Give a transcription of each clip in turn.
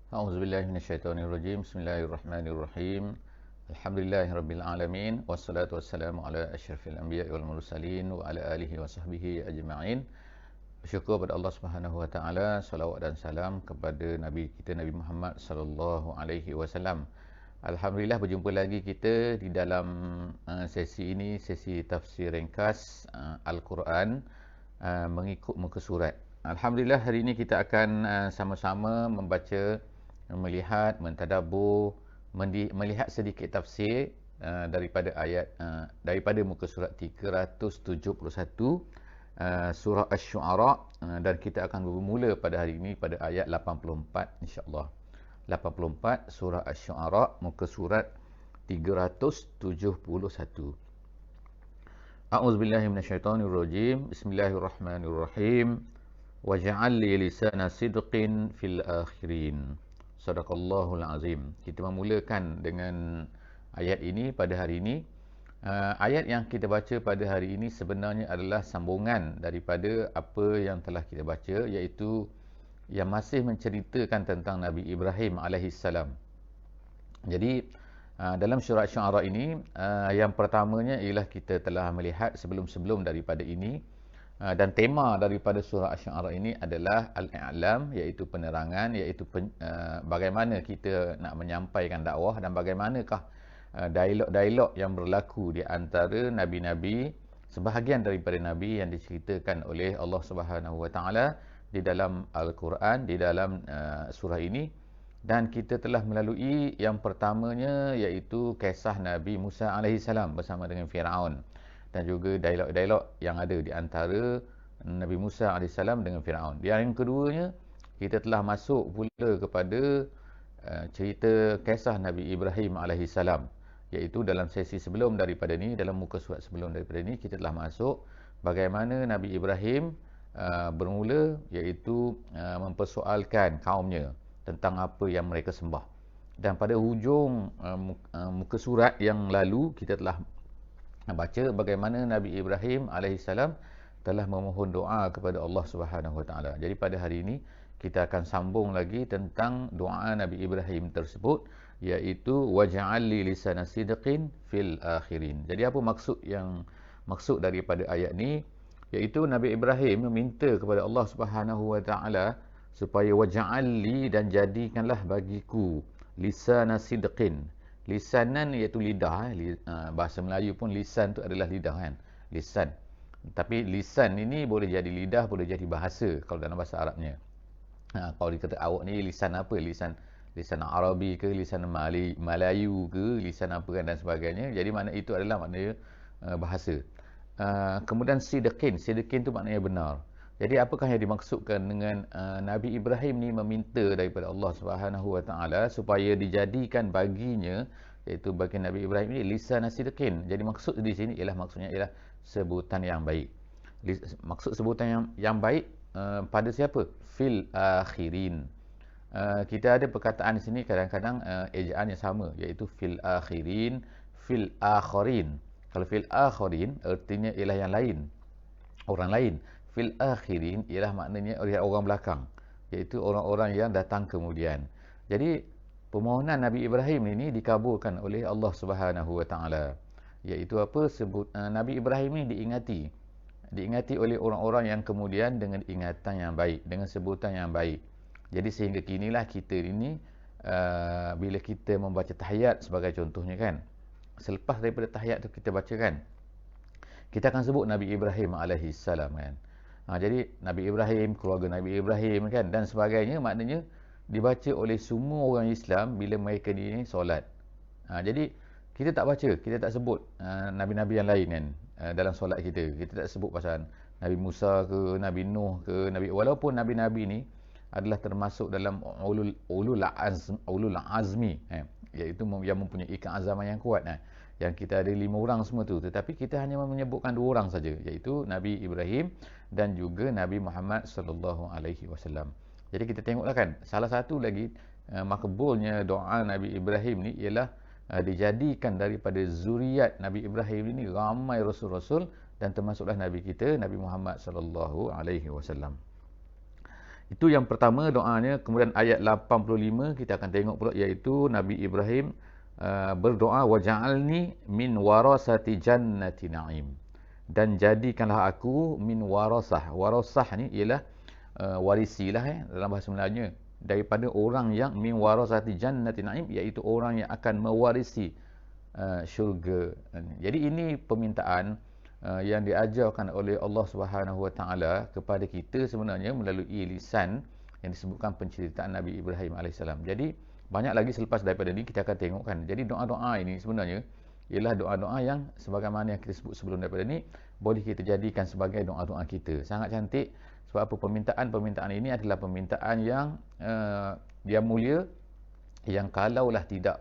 A'udzubillahi minasyaitonirrajim. Bismillahirrahmanirrahim. Alhamdulillahirabbil alamin wassalatu wassalamu ala asyrafil anbiya'i wal mursalin wa ala alihi wa sahbihi ajma'in. Bersyukur kepada Allah Subhanahu wa taala, salawat dan salam kepada nabi kita Nabi Muhammad sallallahu alaihi wasallam. Alhamdulillah berjumpa lagi kita di dalam sesi ini, sesi tafsir ringkas Al-Quran mengikut muka surat. Alhamdulillah hari ini kita akan sama-sama membaca, melihat, mentadabbur, melihat sedikit tafsir daripada ayat daripada muka surat 371 surah Asy-Syu'ara, dan kita akan bermula pada hari ini pada ayat 84 insya-Allah. 84 surah Asy-Syu'ara muka surat 371. A'udzubillahi minasyaitonirrajim. Bismillahirrahmanirrahim. Waj'al li lisana sidqin fil akhirin. Sadaqallahul azim. Kita memulakan dengan ayat ini pada hari ini. Ayat yang kita baca pada hari ini sebenarnya adalah sambungan daripada apa yang telah kita baca, iaitu yang masih menceritakan tentang Nabi Ibrahim alaihissalam. Jadi dalam surah Asy-Syu'ara ini, yang pertamanya ialah kita telah melihat sebelum-sebelum daripada ini, dan tema daripada surah Asy-Syu'ara ini adalah al-i'lam, iaitu penerangan, iaitu bagaimana kita nak menyampaikan dakwah dan bagaimanakah dialog-dialog yang berlaku di antara nabi-nabi, sebahagian daripada nabi yang diceritakan oleh Allah Subhanahu wa taala di dalam Al-Quran, di dalam surah ini. Dan kita telah melalui yang pertamanya, iaitu kisah Nabi Musa alaihissalam bersama dengan Firaun, dan juga dialog-dialog yang ada di antara Nabi Musa alaihissalam dengan Firaun. Yang keduanya, kita telah masuk pula kepada cerita kisah Nabi Ibrahim alaihissalam, iaitu dalam sesi sebelum daripada ni, dalam muka surat sebelum daripada ni, kita telah masuk bagaimana Nabi Ibrahim bermula, iaitu mempersoalkan kaumnya tentang apa yang mereka sembah. Dan pada hujung muka surat yang lalu, kita telah baca bagaimana Nabi Ibrahim alaihissalam telah memohon doa kepada Allah Subhanahu wa taala. Jadi pada hari ini kita akan sambung lagi tentang doa Nabi Ibrahim tersebut, iaitu waj'al li lisana sidqin fil akhirin. Jadi apa maksud daripada ayat ni? Iaitu Nabi Ibrahim meminta kepada Allah Subhanahu wa taala supaya waj'al li, dan jadikanlah bagiku, lisana sidqin. Lisanan iaitu lidah, bahasa Melayu pun lisan tu adalah lidah kan, lisan. Tapi lisan ini boleh jadi lidah, boleh jadi bahasa kalau dalam bahasa Arabnya. Kalau dikata awak ni lisan apa? Lisan Arabi ke, lisan Melayu ke, lisan apa kan, dan sebagainya. Jadi makna itu adalah makna bahasa. Kemudian sidqin tu maknanya benar. Jadi apakah yang dimaksudkan dengan Nabi Ibrahim ni meminta daripada Allah Subhanahu wa taala supaya dijadikan baginya, iaitu bagi Nabi Ibrahim ni lisan sidqin. Jadi maksud di sini maksudnya ialah sebutan yang baik. Maksud sebutan yang baik pada siapa? Fil akhirin. Kita ada perkataan di sini kadang-kadang ejaan yang sama, iaitu fil akhirin, fil akhirin. Kalau fil akhirin artinya ialah yang lain, orang lain. Fil akhirin ialah maknanya orang belakang, iaitu orang-orang yang datang kemudian. Jadi permohonan Nabi Ibrahim ini dikabulkan oleh Allah Subhanahu wa taala. Iaitu apa? Nabi Ibrahim ini diingati oleh orang-orang yang kemudian dengan ingatan yang baik, dengan sebutan yang baik. Jadi sehingga kinilah kita ini bila kita membaca tahiyat sebagai contohnya kan, selepas daripada tahiyat tu kita baca kan, kita akan sebut Nabi Ibrahim alaihissalam kan. Jadi Nabi Ibrahim, keluarga Nabi Ibrahim kan, dan sebagainya, maknanya dibaca oleh semua orang Islam bila mereka ni solat. Jadi kita tak baca, kita tak sebut Nabi-Nabi yang lain kan dalam solat kita. Kita tak sebut pasal Nabi Musa ke, Nabi Nuh ke, walaupun Nabi-Nabi ni adalah termasuk dalam ulul azmi, iaitu yang mempunyai keazaman yang kuat. Yang kita ada 5 orang semua tu, tetapi kita hanya menyebutkan 2 orang saja, iaitu Nabi Ibrahim dan juga Nabi Muhammad sallallahu alaihi wasallam. Jadi kita tengoklah kan, salah satu lagi makbulnya doa Nabi Ibrahim ni ialah dijadikan daripada zuriat Nabi Ibrahim ini ramai rasul-rasul, dan termasuklah Nabi kita Nabi Muhammad sallallahu alaihi wasallam. Itu yang pertama doanya. Kemudian ayat 85 kita akan tengok pula, iaitu Nabi Ibrahim berdoa, waja'alni min warasati jannati na'im, dan jadikanlah aku min warasah. Warasah ni ialah warisilah dalam bahasa Melayunya, daripada orang yang min warasati jannati na'im, iaitu orang yang akan mewarisi syurga. Jadi ini permintaan yang diajarkan oleh Allah Subhanahu Wa Taala kepada kita sebenarnya melalui lisan yang disebutkan penceritaan Nabi Ibrahim alaihissalam. Jadi banyak lagi selepas daripada ini kita akan tengokkan. Jadi doa-doa ini sebenarnya ialah doa-doa yang sebagaimana yang kita sebut sebelum daripada ini, boleh kita jadikan sebagai doa-doa kita. Sangat cantik. Sebab apa? Permintaan ini adalah permintaan yang dia mulia, yang kalaulah tidak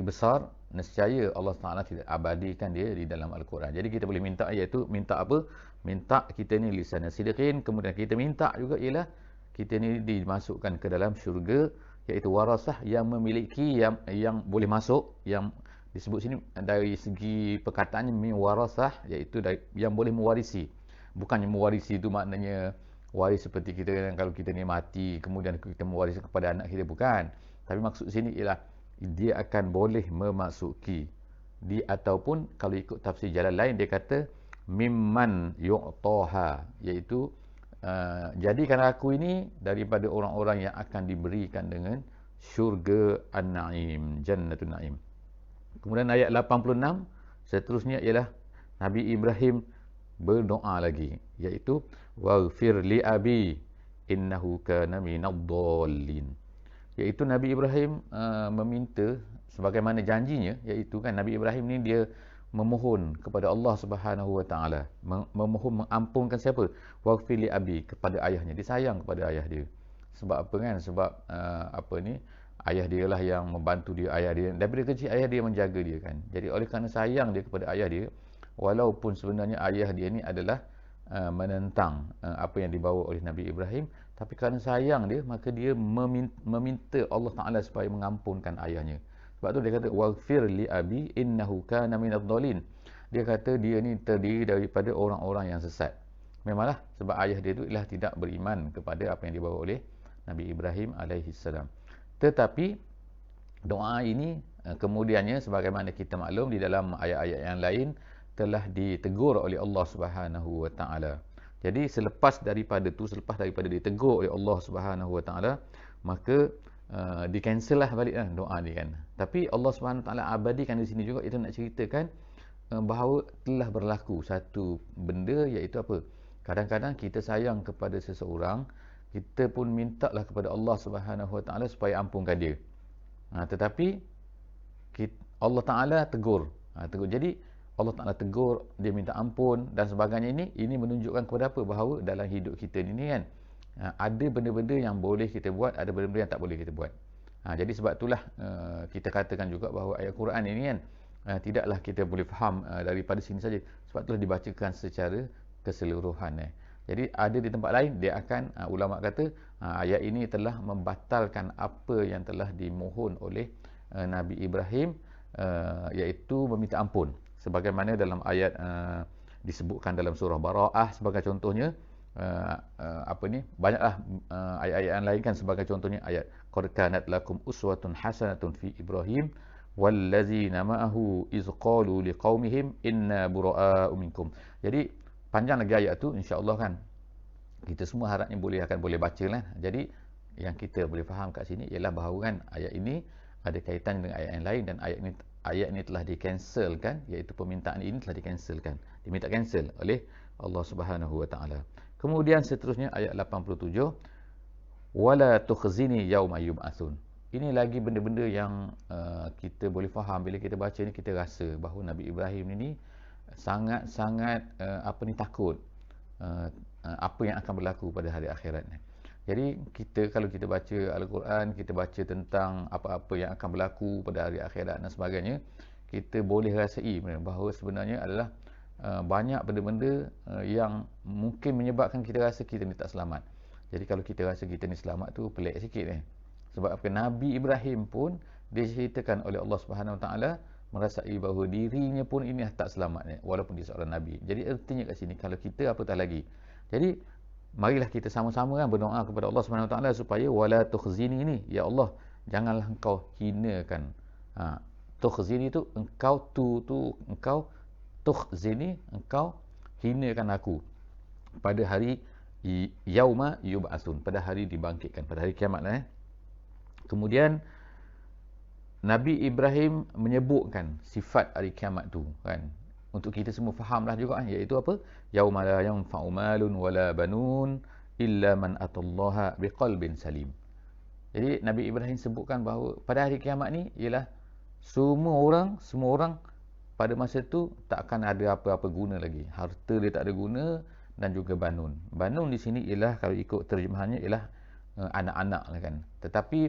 besar, nescaya Allah Taala tidak abadikan dia di dalam Al-Quran. Jadi kita boleh minta, iaitu minta apa? Minta kita ni lisan sidqin. Kemudian kita minta juga ialah kita ni dimasukkan ke dalam syurga, iaitu warasah, yang memiliki yang boleh masuk, yang disebut sini dari segi perkataannya min warasah, iaitu yang boleh mewarisi. Bukannya mewarisi itu maknanya waris seperti kita kan, kalau kita ni mati kemudian kita mewarisi kepada anak kita, bukan. Tapi maksud sini ialah dia akan boleh memasuki ataupun kalau ikut tafsir jalan lain dia kata mimman yu'taha, iaitu jadikan aku ini daripada orang-orang yang akan diberikan dengan syurga an-na'im, jannatul na'im. Kemudian ayat 86 seterusnya ialah Nabi Ibrahim berdoa lagi, iaitu waghfir li abi innahu kana minadh-dhallin, iaitu Nabi Ibrahim meminta sebagaimana janjinya, iaitu kan Nabi Ibrahim ni dia memohon kepada Allah Subhanahu Wa Taala, memohon mengampunkan siapa? Waghfir li abi, kepada ayahnya. Dia sayang kepada ayah dia. Sebab apa kan? Sebab ayah dia lah yang membantu dia, ayah dia daripada kecil, ayah dia menjaga dia kan. Jadi oleh kerana sayang dia kepada ayah dia, walaupun sebenarnya ayah dia ni adalah menentang apa yang dibawa oleh Nabi Ibrahim, tapi kerana sayang dia, maka dia meminta Allah Ta'ala supaya mengampunkan ayahnya. Sebab tu dia kata waghfir li abi innahu kana minadh-dhalin. Dia kata dia ni terdiri daripada orang-orang yang sesat. Memanglah sebab ayah dia tu ialah tidak beriman kepada apa yang dibawa oleh Nabi Ibrahim alaihissalam. Tetapi doa ini kemudiannya sebagaimana kita maklum di dalam ayat-ayat yang lain telah ditegur oleh Allah Subhanahu Wa Taala. Jadi selepas daripada ditegur oleh Allah Subhanahu Wa Taala, maka di-cancel lah balik doa ni kan. Tapi Allah Subhanahu Wa Taala abadikan di sini juga, itu nak ceritakan bahawa telah berlaku satu benda, iaitu apa? Kadang-kadang kita sayang kepada seseorang, kita pun mintalah kepada Allah Subhanahu Wa Taala supaya ampunkan dia. Tetapi Allah Taala tegur. Jadi Allah Ta'ala tegur, dia minta ampun dan sebagainya. Ini menunjukkan kepada apa? Bahawa dalam hidup kita ni kan, ada benda-benda yang boleh kita buat, ada benda-benda yang tak boleh kita buat. Jadi sebab itulah kita katakan juga bahawa ayat Quran ini kan, tidaklah kita boleh faham daripada sini saja. Sebab itulah dibacakan secara keseluruhan. Jadi ada di tempat lain, dia akan, ulama kata, ayat ini telah membatalkan apa yang telah dimohon oleh Nabi Ibrahim, iaitu meminta ampun. Sebagaimana dalam ayat disebutkan dalam surah Bara'ah sebagai contohnya, banyaklah ayat-ayat yang lain kan, sebagai contohnya ayat qad kanat lakum uswatun hasanatun fi Ibrahim wallazina ma'ahu iz qalu liqaumihim inna bura'a'u minkum. Jadi panjang lagi ayat tu, insya-Allah kan kita semua harapnya akan boleh bacalah. Jadi yang kita boleh faham kat sini ialah bahawa kan ayat ini ada kaitan dengan ayat yang lain, dan ayat ini telah di-cancelkan, iaitu permintaan ini telah di-cancelkan, diminta cancel oleh Allah Subhanahu Wa Taala. Kemudian seterusnya ayat 87, wala tukhzini yauma yub'atsun. Ini lagi benda-benda yang kita boleh faham bila kita baca ni, kita rasa bahawa Nabi Ibrahim ini sangat-sangat takut apa yang akan berlaku pada hari akhirat ni. Jadi kalau kita baca Al-Quran, kita baca tentang apa-apa yang akan berlaku pada hari akhirat dan sebagainya, kita boleh rasai bahawa sebenarnya adalah banyak benda-benda yang mungkin menyebabkan kita rasa kita ni tak selamat. Jadi kalau kita rasa kita ni selamat tu pelik sikit Sebab apa? Nabi Ibrahim pun diceritakan oleh Allah Subhanahu Wa Taala merasai bahawa dirinya pun ini tak selamat walaupun dia seorang Nabi. Jadi artinya kat sini, kalau kita apatah lagi. Jadi marilah kita sama-sama kan berdoa kepada Allah Subhanahu Wa Taala supaya wala tukhzini ini, ya Allah janganlah engkau hinakan. Tukhzini tu engkau engkau tukhzini, engkau hinakan aku pada hari yauma yub'atsun, pada hari dibangkitkan, pada hari kiamat lah. Kemudian Nabi Ibrahim menyebutkan sifat hari kiamat tu kan, untuk kita semua fahamlah juga kan, iaitu apa? Yauma la yanfa'u malun wala banun illa man atallaha biqalbin salim. Jadi Nabi Ibrahim sebutkan bahawa pada hari kiamat ni ialah semua orang pada masa tu tak akan ada apa-apa guna lagi. Harta dia tak ada guna, dan juga banun. Banun di sini ialah, kalau ikut terjemahannya, ialah anak-anak lah kan. Tetapi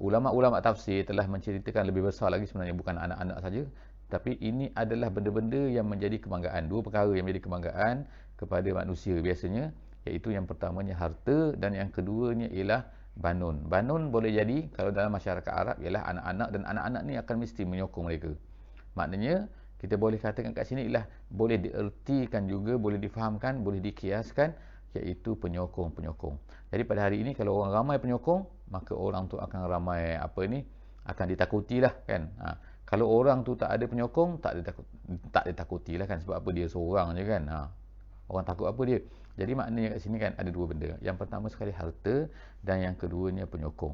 ulama-ulama tafsir telah menceritakan lebih besar lagi, sebenarnya bukan anak-anak saja, tapi ini adalah benda-benda yang menjadi kebanggaan. Dua perkara yang menjadi kebanggaan kepada manusia biasanya, iaitu yang pertamanya harta, dan yang keduanya ialah banun. Banun boleh jadi kalau dalam masyarakat Arab ialah anak-anak, dan anak-anak ni akan mesti menyokong mereka. Maknanya kita boleh katakan kat sini ialah boleh diertikan juga, boleh difahamkan, boleh dikiaskan, iaitu penyokong-penyokong. Jadi pada hari ini kalau orang ramai penyokong, maka orang tu akan ramai akan ditakutilah kan. Kalau orang tu tak ada penyokong, tak ditakutilah kan. Sebab apa? Dia seorang je kan. Orang takut apa dia? Jadi maknanya kat sini kan ada dua benda. Yang pertama sekali harta, dan yang keduanya penyokong.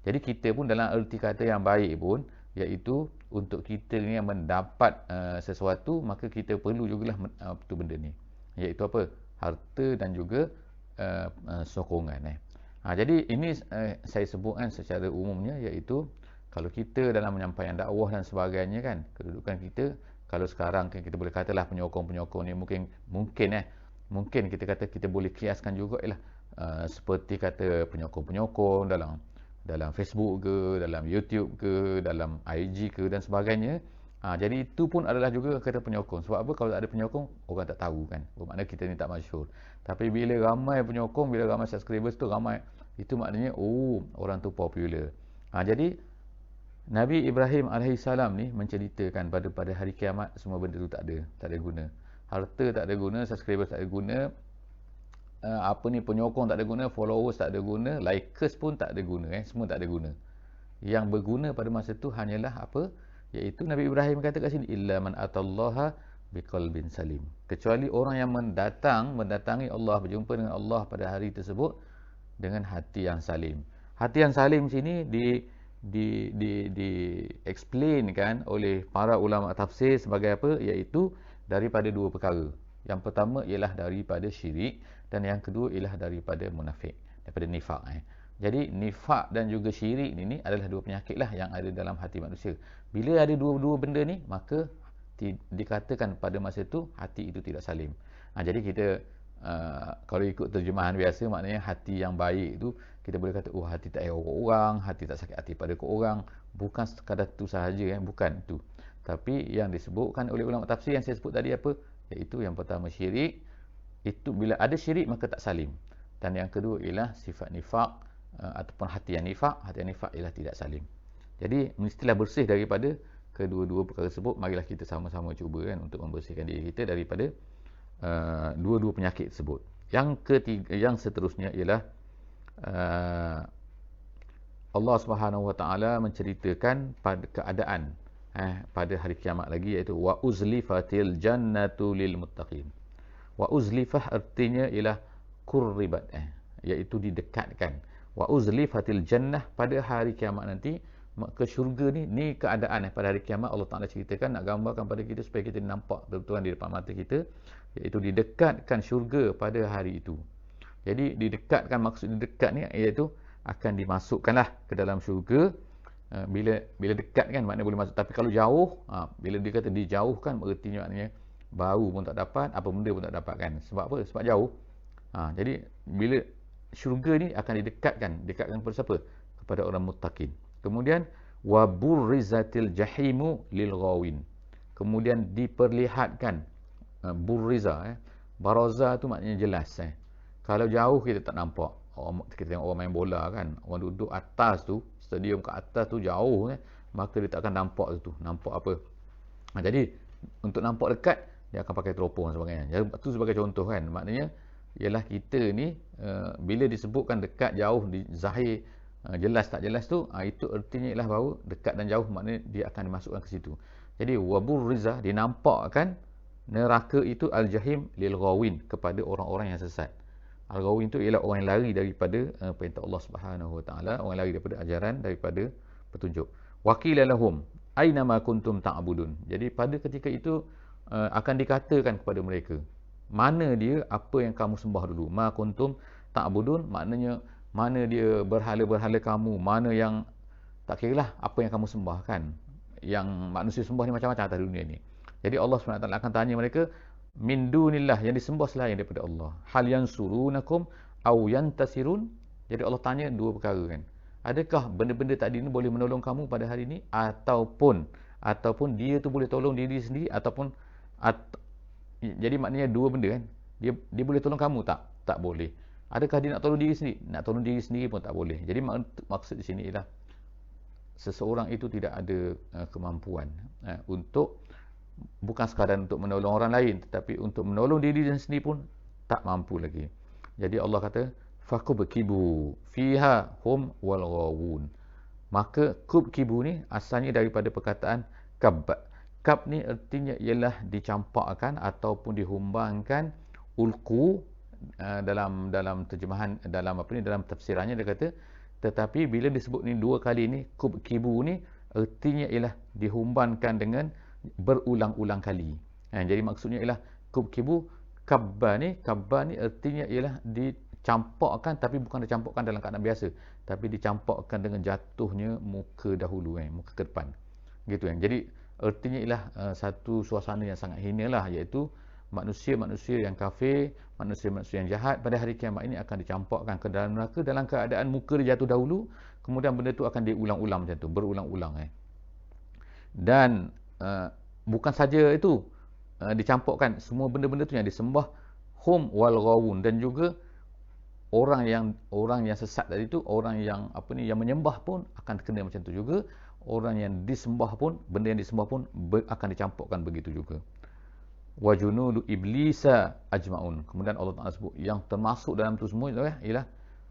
Jadi kita pun dalam erti kata yang baik pun, iaitu untuk kita ni yang mendapat sesuatu, maka kita perlu jugalah tu benda ni, iaitu apa? Harta dan juga sokongan. Jadi ini saya sebutkan secara umumnya, iaitu kalau kita dalam menyampaikan dakwah dan sebagainya kan, kedudukan kita, kalau sekarang kan kita boleh katalah penyokong-penyokong ni mungkin kita kata kita boleh kiaskan juga ialah seperti kata penyokong-penyokong dalam Facebook ke, dalam YouTube ke, dalam IG ke dan sebagainya. Jadi itu pun adalah juga kata penyokong. Sebab apa? Kalau tak ada penyokong, orang tak tahu kan. Bermakna kita ni tak masyhur. Tapi bila ramai penyokong, bila ramai subscribers tu ramai, itu maknanya orang tu popular. Jadi Nabi Ibrahim AS ni menceritakan pada hari kiamat semua benda tu tak ada guna. Harta tak ada guna, subscribers tak ada guna, penyokong tak ada guna, followers tak ada guna, likers pun tak ada guna, semua tak ada guna. Yang berguna pada masa tu hanyalah apa? Iaitu Nabi Ibrahim kata kat sini, illa man atallaha biqalbin salim. Kecuali orang yang mendatangi Allah, berjumpa dengan Allah pada hari tersebut dengan hati yang salim. Hati yang salim sini di explainkan oleh para ulama tafsir sebagai apa? Iaitu daripada dua perkara. Yang pertama ialah daripada syirik, dan yang kedua ialah daripada munafik, daripada nifak. Jadi nifak dan juga syirik ni adalah dua penyakit lah yang ada dalam hati manusia. Bila ada dua benda ni, maka dikatakan pada masa tu hati itu tidak salim. Jadi kita kalau ikut terjemahan biasa, maknanya hati yang baik tu kita boleh kata hati tak erok orang, hati tak sakit hati pada orang. Bukan sekadar tu sahaja, bukan tu. Tapi yang disebutkan oleh ulama tafsir yang saya sebut tadi apa? Iaitu yang pertama syirik. Itu bila ada syirik maka tak salim. Dan yang kedua ialah sifat nifak, ataupun hati yang nifak. Hati yang nifak ialah tidak salim. Jadi mestilah bersih daripada kedua-dua perkara tersebut. Marilah kita sama-sama cuba kan untuk membersihkan diri kita daripada dua-dua penyakit tersebut. Yang ketiga, yang seterusnya ialah Allah Subhanahu Wa Taala menceritakan pada keadaan pada hari kiamat lagi, iaitu wa uzlifatil jannatu lil muttaqin. Wa uzlifah artinya ialah qurribat, iaitu didekatkan. Wa uzlifatil jannah, pada hari kiamat nanti, maka syurga ni keadaan pada hari kiamat Allah Taala ceritakan, nak gambarkan pada kita supaya kita nampak betul-betul di depan mata kita, iaitu didekatkan syurga pada hari itu. Jadi didekatkan, maksud didekat ni iaitu akan dimasukkanlah ke dalam syurga. Bila dekat kan maknanya boleh masuk, tapi kalau jauh, bila dia kata dijauhkan, artinya maknanya bau pun tak dapat, apa benda pun tak dapat kan. Sebab apa? Sebab jauh. Jadi bila syurga ni akan didekatkan kepada siapa? Kepada orang muttaqin. Kemudian wa burrizatil jahimu lil ghawin. Kemudian diperlihatkan burriza, baraza tu maknanya jelas. Kalau jauh kita tak nampak. Kita tengok orang main bola kan, orang duduk atas tu, stadium kat atas tu jauh, maka dia tak akan nampak tu. Nampak apa? Jadi untuk nampak dekat, dia akan pakai teropong dan sebagainya. Jadi itu sebagai contoh kan. Maknanya ialah kita ni bila disebutkan dekat, jauh, zahir, jelas tak jelas tu, itu artinya ialah bahawa dekat dan jauh, maknanya dia akan dimasukkan ke situ. Jadi waburrizah, dinampakkan neraka itu al-jahim lil ghawin, kepada orang-orang yang sesat. Al-ghawin tu ialah orang yang lari daripada perintah Allah Subhanahu Wa Taala, orang yang lari daripada ajaran, daripada petunjuk. Waqila lahum aina ma kuntum ta'budun. Jadi pada ketika itu akan dikatakan kepada mereka, mana dia apa yang kamu sembah dulu. Ma kuntum ta'budun maknanya mana dia berhala-berhala kamu, mana yang tak kiralah apa yang kamu sembah kan. Yang manusia sembah ni macam-macam atas dunia ni. Jadi Allah SWT akan tanya mereka, min dunillah, yang disembah selain daripada Allah. Hal yansurunakum aw yantasirun. Jadi Allah tanya dua perkara kan. Adakah benda-benda tadi ni boleh menolong kamu pada hari ini, ataupun dia tu boleh tolong diri sendiri, ataupun jadi maknanya dua benda kan. Dia boleh tolong kamu tak? Tak boleh. Adakah dia nak tolong diri sendiri? Nak tolong diri sendiri pun tak boleh. Jadi maksud di sini ialah seseorang itu tidak ada kemampuan untuk, bukan sekadar untuk menolong orang lain, tetapi untuk menolong diri sendiri pun tak mampu lagi. Jadi Allah kata fakubkibu fiha hum wal ghawun. Maka kubkibu ni asalnya daripada perkataan kab. Kab ni artinya ialah dicampakkan ataupun dihumbangkan. Ulku dalam terjemahan, dalam tafsirannya dia kata, tetapi bila disebut ni dua kali ni, kubkibu ni artinya ialah dihumbankan dengan berulang-ulang kali. Jadi maksudnya ialah kubkibu, kabba ni artinya ialah dicampakkan, tapi bukan dicampakkan dalam keadaan biasa, tapi dicampakkan dengan jatuhnya muka dahulu, muka ke depan. Gitu kan. Jadi artinya ialah satu suasana yang sangat hina lah, iaitu manusia-manusia yang kafir, manusia-manusia yang jahat pada hari kiamat ini akan dicampakkan ke dalam neraka dalam keadaan muka dia jatuh dahulu, kemudian benda tu akan diulang-ulang macam tu, berulang-ulang. Dan bukan saja itu dicampakkan, semua benda-benda tu yang disembah, hum wal ghawun, dan juga orang yang sesat tadi tu, orang yang yang menyembah pun akan kena macam tu juga. Orang yang disembah pun, benda yang disembah pun akan dicampakkan begitu juga. Wa junudu iblisa ajmaun. Kemudian Allah Taala sebut yang termasuk dalam tu semua ialah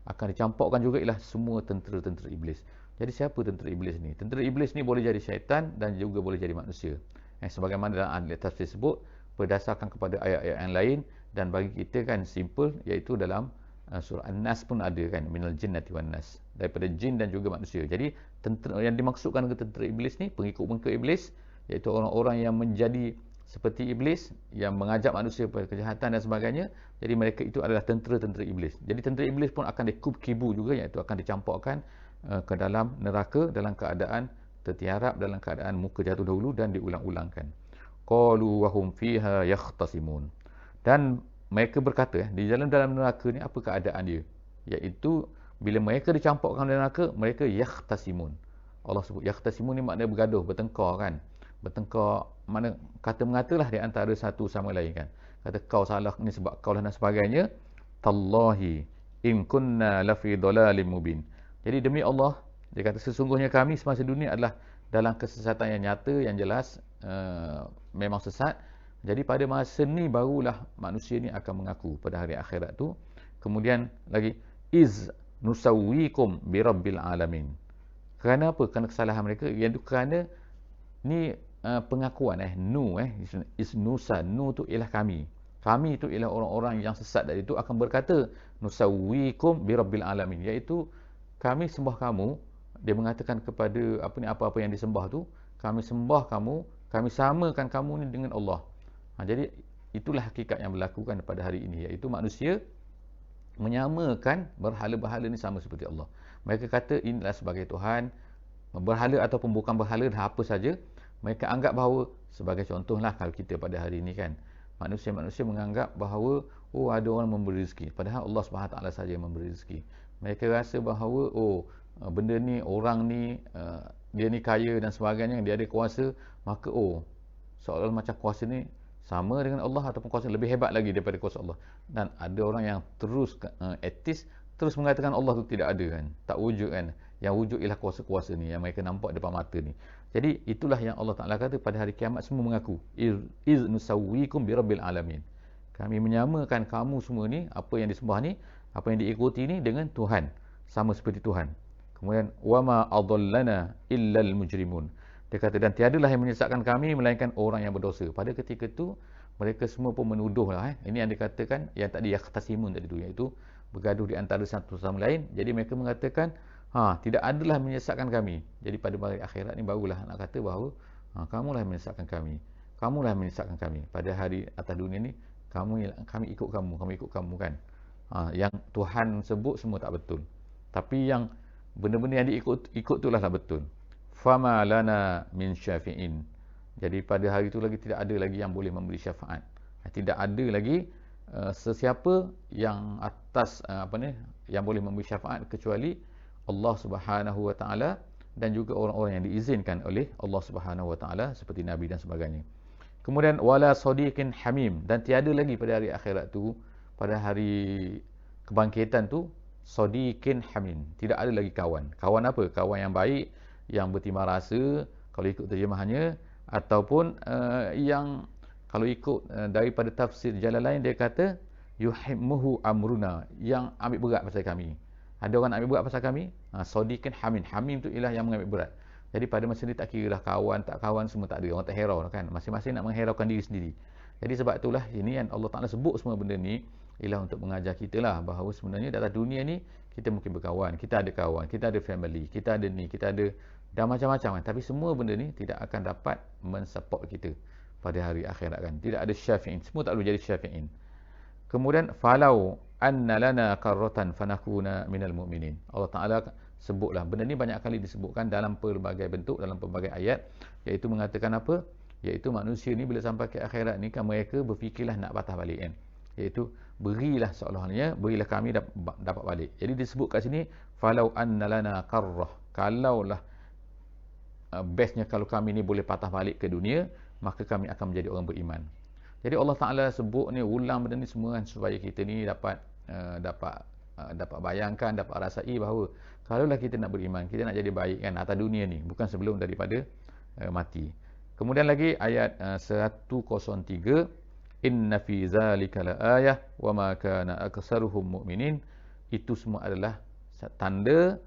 akan dicampakkan juga ialah semua tentera-tentera iblis. Jadi siapa tentera iblis ni? Tentera iblis ni boleh jadi syaitan dan juga boleh jadi manusia. Sebagaimana dalam ahli tafsir sebut, berdasarkan kepada ayat-ayat yang lain, dan bagi kita kan simple, iaitu dalam surah An-Nas pun ada kan, minal jinnati wan nas, daripada jin dan juga manusia. Jadi tentera yang dimaksudkan dengan tentera iblis ni, pengikut-pengikut iblis, iaitu orang-orang yang menjadi seperti iblis, yang mengajak manusia kepada kejahatan dan sebagainya. Jadi mereka itu adalah tentera-tentera iblis. Jadi tentera iblis pun akan dikubkibu juga, iaitu akan dicampakkan ke dalam neraka dalam keadaan tertiarap, dalam keadaan muka jatuh dahulu dan diulang-ulangkan. Qalu wa hum fiha yakhtasimun. Dan mereka berkata, di dalam neraka ni apa keadaan dia? Iaitu bila mereka dicampakkan dalam neraka, mereka yakhtasimun. Allah sebut yakhtasimun ni maknanya bergaduh, bertengkar kan. Bertengkar, mana kata mengatalah di antara satu sama lain kan. Kata kau salah ni sebab kau lah dan sebagainya. Tallahi in kunna lafi dhalalim mubin. Jadi demi Allah, dia kata sesungguhnya kami semasa dunia adalah dalam kesesatan yang nyata, yang jelas, memang sesat. Jadi pada masa ni barulah manusia ni akan mengaku pada hari akhirat tu. Kemudian lagi, iz nusawwikum birabbil alamin. Kerana apa? Kerana kesalahan mereka, iaitu kerana ni pengakuan isnusa, nu tu ialah kami tu ialah orang-orang yang sesat tadi tu akan berkata nusawwikum birabbil alamin, iaitu kami sembah kamu. Dia mengatakan kepada apa-apa yang disembah tu, kami sembah kamu, kami samakan kamu ni dengan Allah. Jadi itulah hakikat yang berlakukan pada hari ini, iaitu manusia menyamakan berhala-berhala ni sama seperti Allah. Mereka kata inilah sebagai Tuhan, berhala ataupun bukan berhala, dah apa saja. Mereka anggap bahawa, sebagai contohlah kalau kita pada hari ini kan, manusia-manusia menganggap bahawa ada orang memberi rezeki, padahal Allah SWT saja yang memberi rezeki. Mereka rasa bahawa benda ni, orang ni, dia ni kaya dan sebagainya, dia ada kuasa, maka seolah-olah macam kuasa ni sama dengan Allah ataupun kuasa lebih hebat lagi daripada kuasa Allah. Dan ada orang yang terus etis, terus mengatakan Allah tu tidak ada kan, tak wujud kan. Yang wujud ialah kuasa-kuasa ni yang mereka nampak depan mata ni. Jadi itulah yang Allah Ta'ala kata pada hari kiamat semua mengaku iz nusawwikum birabbil alamin. Kami menyamakan kamu semua ni, apa yang disembah ni, apa yang diikuti ni dengan Tuhan, sama seperti Tuhan. Kemudian wama adallana illal mujrimun. Dia kata, dan tiadalah yang menyesatkan kami melainkan orang yang berdosa. Pada ketika itu mereka semua pun menuduhlah. Ini yang dikatakan yang tadi yahtasimun tadi tu, iaitu bergaduh di antara satu sama lain. Jadi mereka mengatakan, tidak adalah menyesatkan kami. Jadi pada hari akhirat ni barulah nak kata bahawa kamulah yang menyesatkan kami. Kamulah yang menyesatkan kami. Pada hari atas dunia ni kami ikut kamu kan. Yang Tuhan sebut semua tak betul. Tapi yang benda-benda yang diikut itulah tak betul. Fama lana min syafi'in. Jadi pada hari itu lagi tidak ada lagi yang boleh memberi syafaat. Tidak ada lagi sesiapa yang atas yang boleh memberi syafaat kecuali Allah Subhanahu wa taala dan juga orang-orang yang diizinkan oleh Allah Subhanahu wa taala seperti nabi dan sebagainya. Kemudian wala sadiqin hamim, dan tiada lagi pada hari akhirat tu, pada hari kebangkitan tu, sadiqin hamim, tidak ada lagi kawan. Kawan apa? Kawan yang baik, yang bertimbang rasa kalau ikut terjemahannya, ataupun yang kalau ikut daripada tafsir Jalalain, dia kata yuhimmuhu amruna, yang ambil berat pasal kami. Ada orang ambil berat pasal kami, sadiqin hamim. Hamim tu ialah yang mengambil berat. Jadi pada masa ni tak kira lah kawan tak kawan, semua tak ada. Orang tak herau kan, masing-masing nak menghiraukan diri sendiri. Jadi sebab itulah ini yang Allah Ta'ala sebut semua benda ni ialah untuk mengajar kita lah bahawa sebenarnya dalam dunia ni kita mungkin berkawan, kita ada kawan, kita ada family, kita ada ni, kita ada dah macam-macam kan. Tapi semua benda ni tidak akan dapat mensupport kita pada hari akhirat kan. Tidak ada syafi'in, semua tak boleh jadi syafi'in. Kemudian falau anna lana karratan fanakuna minal mu'minin. Allah Ta'ala sebutlah, benda ni banyak kali disebutkan dalam pelbagai bentuk, dalam pelbagai ayat, iaitu mengatakan apa? Iaitu manusia ni bila sampai ke akhirat ni kan mereka berfikirlah nak patah balik kan. Iaitu berilah seolah-olahnya, berilah kami dapat balik. Jadi disebut kat sini falau anna lana karrah, kalaulah bestnya kalau kami ni boleh patah balik ke dunia, maka kami akan menjadi orang beriman. Jadi Allah Ta'ala sebut ni, ulang benda ni semua kan, supaya kita ni dapat bayangkan, dapat rasai bahawa kalaulah kita nak beriman, kita nak jadi baik kan atas dunia ni, bukan sebelum daripada mati. Kemudian lagi ayat 103, inna fi zalika laayah wa ma kana aksaruhum mu'minin. Itu semua adalah tanda,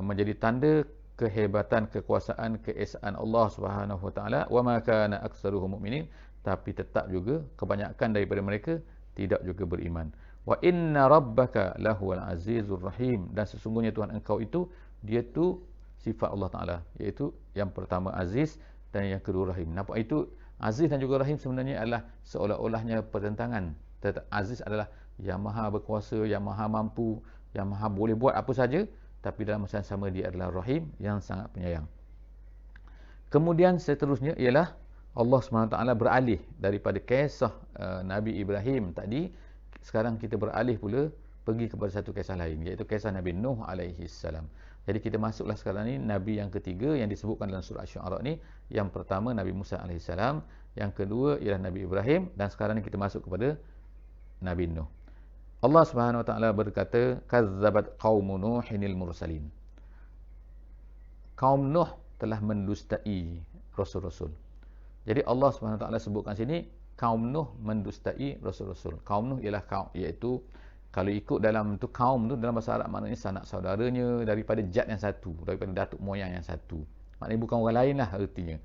menjadi tanda kehebatan, kekuasaan, keesaan Allah Subhanahu wa taala. Wa ma kana aksaruhum mu'minin, tapi tetap juga kebanyakan daripada mereka tidak juga beriman. Wa inna rabbaka lahuwal azizur rahim, dan sesungguhnya Tuhan engkau itu, dia tu sifat Allah Ta'ala, iaitu yang pertama aziz dan yang kedua rahim. Nampak itu aziz dan juga rahim sebenarnya adalah seolah-olahnya pertentangan. Aziz adalah yang maha berkuasa, yang maha mampu, yang maha boleh buat apa saja, tapi dalam masa yang sama dia adalah rahim, yang sangat penyayang. Kemudian seterusnya ialah Allah SWT beralih daripada kisah Nabi Ibrahim tadi. Sekarang kita beralih pula pergi kepada satu kisah lain, iaitu kisah Nabi Nuh alaihi salam. Jadi kita masuklah sekarang ni Nabi yang ketiga yang disebutkan dalam surah Asy-Syu'ara ni. Yang pertama Nabi Musa alaihi salam, yang kedua ialah Nabi Ibrahim, dan sekarang ni kita masuk kepada Nabi Nuh. Allah Subhanahu wa taala berkata, kazzabat qaumun nuhinil mursalin. Kaum Nuh telah mendustai rasul-rasul. Jadi Allah Subhanahu wa taala sebutkan sini kaum Nuh mendustai rasul-rasul. Kaum Nuh ialah kaum, iaitu kalau ikut dalam tu kaum tu dalam bahasa Arab maknanya sanak saudaranya daripada zat yang satu, daripada datuk moyang yang satu. Maknanya bukan orang lain lah artinya.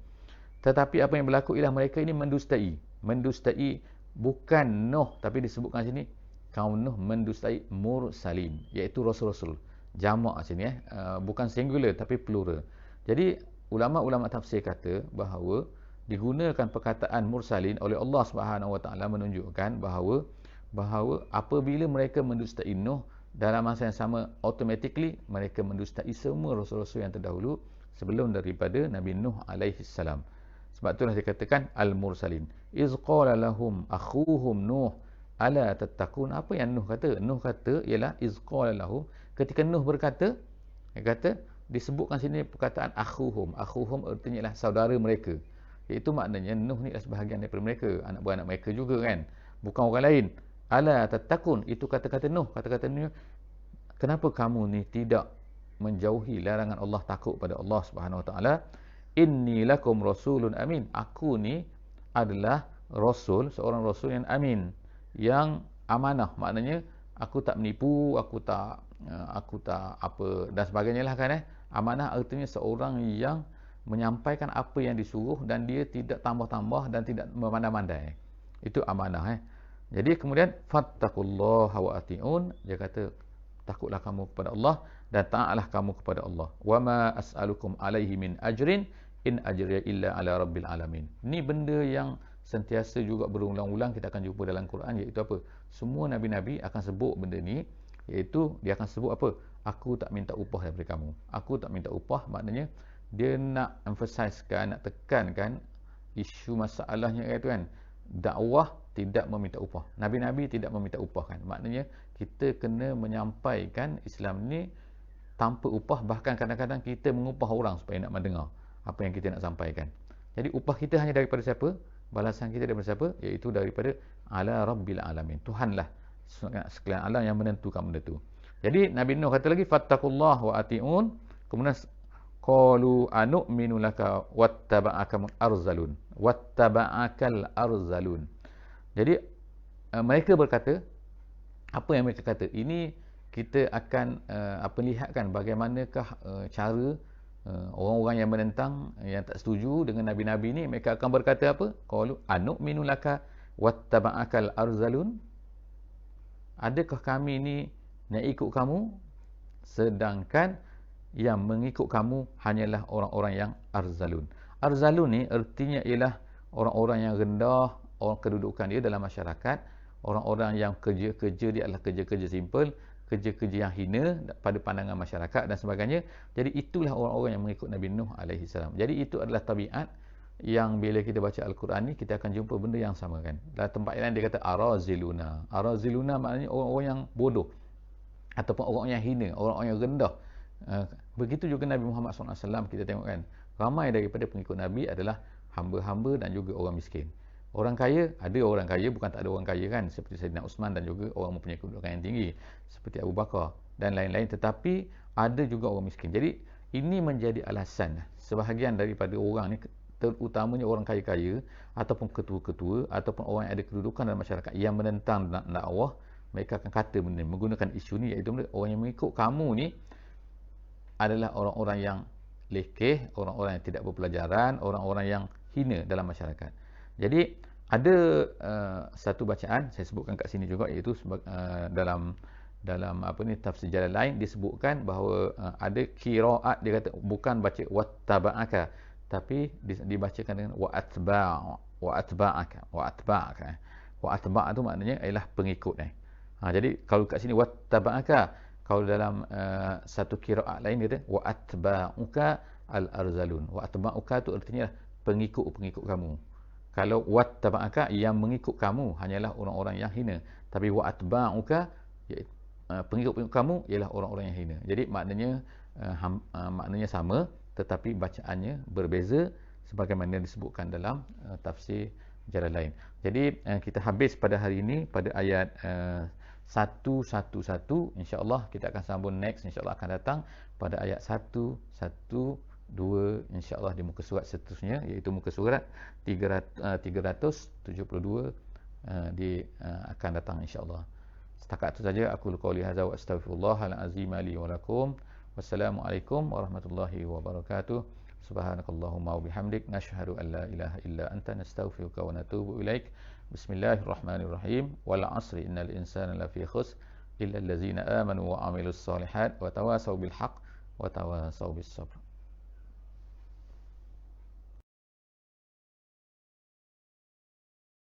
Tetapi apa yang berlaku ialah mereka ini mendustai. Mendustai bukan Nuh, tapi disebutkan sini kaum Nuh mendustai mursalin, iaitu rasul-rasul. Jamak sini bukan singular tapi plural. Jadi ulama-ulama tafsir kata bahawa digunakan perkataan mursalin oleh Allah Subhanahu wa taala menunjukkan bahawa apabila mereka mendustai Nuh, dalam masa yang sama automatically mereka mendustai semua rasul-rasul yang terdahulu sebelum daripada Nabi Nuh alaihi salam. Sebab itulah dikatakan al-mursalin. Iz qala lahum akhuhum Nuh ala tattaqun. Apa yang Nuh kata? Nuh kata ialah iz qala lahum, ketika Nuh berkata, dia kata, disebutkan sini perkataan akhuhum. Akhuhum artinya ialah saudara mereka. Iaitu maknanya Nuh ni adalah sebahagian daripada mereka, anak beranak mereka juga kan, bukan orang lain. Ala tattaqun, itu kata-kata Nuh. Kata-kata Nuh, kenapa kamu ni tidak menjauhi larangan Allah, takut pada Allah Subhanahu wa taala? Inni lakum rasulun amin. Aku ni adalah rasul, seorang rasul yang amin, yang amanah. Maknanya aku tak menipu, aku tak apa dan sebagainya lah kan. Amanah artinya seorang yang menyampaikan apa yang disuruh dan dia tidak tambah-tambah dan tidak memandai-mandai. Itu amanah. Jadi kemudian fattaqullaha wa ati'un, dia kata takutlah kamu kepada Allah dan taatlah kamu kepada Allah. Wa ma as'alukum alaihi min ajrin in ajriya illa ala rabbil alamin. Ini benda yang sentiasa juga berulang-ulang kita akan jumpa dalam Quran, iaitu apa? Semua nabi-nabi akan sebut benda ni, iaitu dia akan sebut apa? Aku tak minta upah daripada kamu. Aku tak minta upah, maknanya dia nak emphasizekan, nak tekankan isu masalahnya iaitu kan, dakwah tidak meminta upah. Nabi-nabi tidak meminta upah kan. Maknanya kita kena menyampaikan Islam ni tanpa upah, bahkan kadang-kadang kita mengupah orang supaya nak mendengar apa yang kita nak sampaikan. Jadi upah kita hanya daripada siapa? Balasan kita daripada siapa? Iaitu daripada ala rabbil alamin. Tuhanlah sekalian alam yang menentukan benda tu. Jadi Nabi Nuh kata lagi fattaqullah wa ati'un. Kemudian qalu anu'minu laka wattaba'akal arzalun. Wattaba'akal arzalun. Jadi mereka berkata, apa yang mereka kata? Ini kita akan lihatkan bagaimanakah cara orang-orang yang menentang, yang tak setuju dengan nabi-nabi ni, mereka akan berkata apa? Qalu anu'minu laka wattaba'akal arzalun. Adakah kami ni nak ikut kamu sedangkan yang mengikut kamu hanyalah orang-orang yang arzalun. Arzalun ni artinya ialah orang-orang yang rendah, orang kedudukan dia dalam masyarakat, orang-orang yang kerja-kerja dia adalah kerja-kerja simple, kerja-kerja yang hina pada pandangan masyarakat dan sebagainya. Jadi itulah orang-orang yang mengikut Nabi Nuh alaihi salam. Jadi itu adalah tabiat yang bila kita baca Al-Quran ni kita akan jumpa benda yang sama kan. Dalam tempat lain dia kata araziluna. Araziluna maknanya orang-orang yang bodoh ataupun orang yang hina, orang-orang yang rendah. Begitu juga Nabi Muhammad SAW, kita tengok kan, ramai daripada pengikut Nabi adalah hamba-hamba dan juga orang miskin. Orang kaya, ada orang kaya, bukan tak ada orang kaya kan, seperti Sayyidina Uthman dan juga orang mempunyai kedudukan yang tinggi seperti Abu Bakar dan lain-lain, tetapi ada juga orang miskin. Jadi ini menjadi alasan sebahagian daripada orang ni, terutamanya orang kaya-kaya ataupun ketua-ketua ataupun orang yang ada kedudukan dalam masyarakat yang menentang dakwah, mereka akan kata benda menggunakan isu ni, iaitu orang yang mengikut kamu ni adalah orang-orang yang lekeh, orang-orang yang tidak berpelajaran, orang-orang yang hina dalam masyarakat. Jadi ada satu bacaan saya sebutkan kat sini juga, iaitu dalam apa ni tafsir jalan lain disebutkan bahawa ada qiraat, dia kata bukan baca wattaba'aka, tapi dibacakan dengan wa'atba'aka. Wa'atba' tu maknanya ialah pengikut jadi kalau kat sini wattaba'aka, kalau dalam satu qiraat lain dia kata wa'atba'uka al-arzalun. Wa'atba'uka tu artinya pengikut-pengikut kamu. Kalau wattaba'aka, yang mengikut kamu hanyalah orang-orang yang hina. Tapi wa'atba'uka, pengikut-pengikut kamu ialah orang-orang yang hina. Jadi maknanya sama, tetapi bacaannya berbeza sebagaimana disebutkan dalam tafsir jalan lain. Jadi kita habis pada hari ini pada ayat 111. InsyaAllah kita akan sambung next, insyaAllah akan datang pada ayat 112 insyaAllah di muka surat seterusnya, iaitu muka surat 372 akan datang insyaAllah. Setakat itu saja aku qauli hadza wa astaghfirullahal azim li wa lakum. Wassalamualaikum warahmatullahi wabarakatuh. Subhanakallahumma wa bihamdik nashhadu an la ilaha illa anta nastaghfiruka wa natubu ilaik. Bismillahirrahmanirrahim. Wal 'asri innal insana lafi khusr illa allazina amanu wa 'amilus solihat wa tawasaw bil haqq wa tawasaw bis sabr.